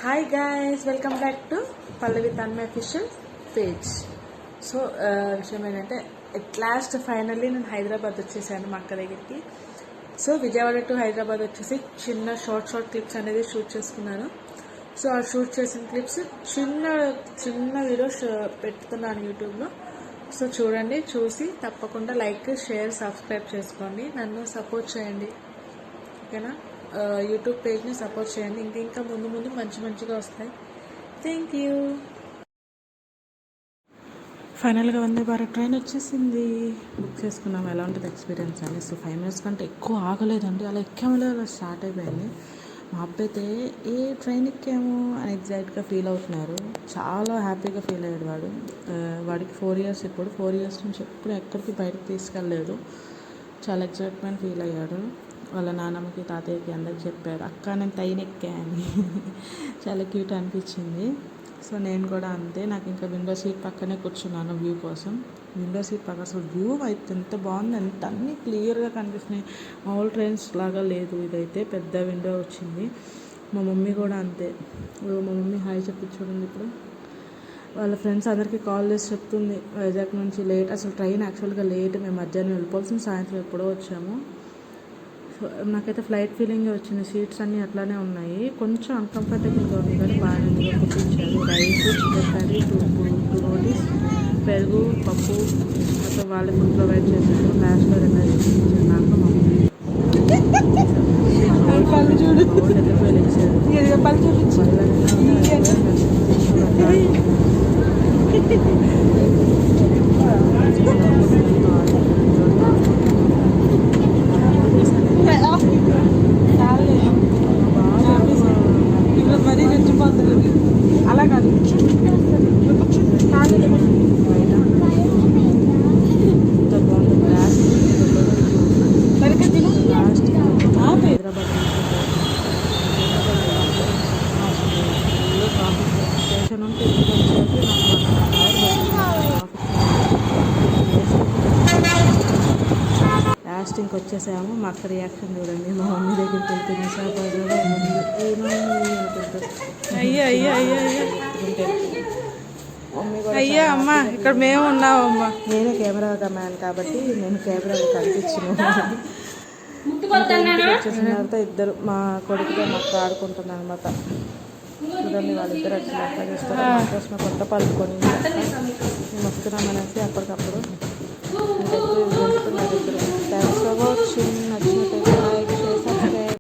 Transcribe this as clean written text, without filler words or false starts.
Hi guys, welcome back to Pallavi Tanmaya official page. So విషయం ఏంటంటే at last finally నేను హైదరాబాద్ వచ్చేసాను మా అక్క దగ్గరికి. సో విజయవాడ టు హైదరాబాద్ వచ్చేసి చిన్న షార్ట్ క్లిప్స్ అనేది షూట్ చేసుకున్నాను. సో ఆ షూట్ చేసిన క్లిప్స్ చిన్న వీడియోస్ పెడుతున్నాను యూట్యూబ్లో. సో చూడండి, చూసి తప్పకుండా లైక్, షేర్, సబ్స్క్రైబ్ చేసుకోండి, నన్ను సపోర్ట్ చేయండి, ఓకేనా? యూట్యూబ్ పేజ్ని సపోర్ట్ చేయండి, ఇంకా ముందు మంచిగా వస్తాయి. Thank you. ఫైనల్గా వందే భారత్ ట్రైన్ వచ్చేసింది. బుక్ చేసుకున్నాము. ఎలా ఉంటుంది ఎక్స్పీరియన్స్ అని. సో 5 minutes కంటే ఎక్కువ ఆగలేదండి. అలా ఎక్కామలే అలా స్టార్ట్ అయిపోయింది. మా అబ్బాయి అయితే ఏ ట్రైన్ ఎక్కాము అని ఎగ్జైట్గా ఫీల్ అవుతున్నారు. చాలా హ్యాపీగా ఫీల్ అయ్యాడు వాడికి 4 years. ఇప్పుడు 4 years నుంచి ఎప్పుడు ఎక్కడికి బయటకు తీసుకెళ్ళలేదు. చాలా ఎగ్జైట్మెంట్ ఫీల్ అయ్యాడు. వాళ్ళ నాన్నమ్మకి, తాతయ్యకి అందరికి చెప్పారు, అక్క నేను ట్రైన్ ఎక్కా అని. చాలా క్యూట్ అనిపించింది. సో నేను కూడా అంతే. నాకు ఇంకా విండో సీట్ పక్కనే కూర్చున్నాను వ్యూ కోసం. విండో సీట్ పక్క అసలు వ్యూ అయితే ఎంత బాగుంది, ఎంత అన్నీ క్లియర్గా కనిపిస్తున్నాయి. మామూలు ట్రైన్స్ లాగా లేదు, ఇదైతే పెద్ద విండో వచ్చింది. మా మమ్మీ కూడా అంతే. మా మమ్మీ హాయ్ చెప్పి చూడండి. ఇప్పుడు వాళ్ళ ఫ్రెండ్స్ అందరికీ కాల్ చేసి చెప్తుంది వైజాగ్ నుంచి లేట్. అసలు ట్రైన్ యాక్చువల్గా లేట్. మేము మధ్యాహ్నం వెళ్ళిపోవాల్సిన సాయంత్రం ఎప్పుడో వచ్చాము. నాకైతే ఫ్లైట్ ఫీలింగ్ వచ్చింది. సీట్స్ అన్నీ అట్లానే ఉన్నాయి. కొంచెం అన్కంఫర్టబుల్గా ఉంది కానీ బాగానే కుట్టించారు. Rice, chicken curry, two rotis, పెరుగు, పప్పు మొత్తం వాళ్ళే ఫుడ్ ప్రొవైడ్ చేశారు. లాస్ట్లో 2 ఐస్ ఇచ్చారు నాకు. మా పళ్ళు చూడు మరీ రెచ్చిపోతుంది. అలా కాదు, హైదరాబాద్ స్టేషన్ ఉంటే లాస్ట్ ఇంకొచ్చేసాము. మా అక్క రియాక్షన్ చూడండి. మా మమ్మీ దగ్గరికి వెళ్తుంది. అయ్యా అమ్మ, ఇక్కడ మేము ఉన్నాము అమ్మ. నేను కెమెరా మ్యాన్ కాబట్టి నేను కెమెరాలో కనిపించను. వచ్చేసిన తర్వాత ఇద్దరు మా కొడుకుతో మా అక్క ఆడుకుంటున్నాను అనమాట. చూడండి, వాళ్ళిద్దరు వచ్చి అట్లా చేస్తారు. మా కోసం కొత్త పళ్ళు కొని మేము వస్తున్నామనేసి అప్పటికప్పుడు థ్యాంక్స్ ఫర్ వాచింగ్. నచ్చినట్టయితే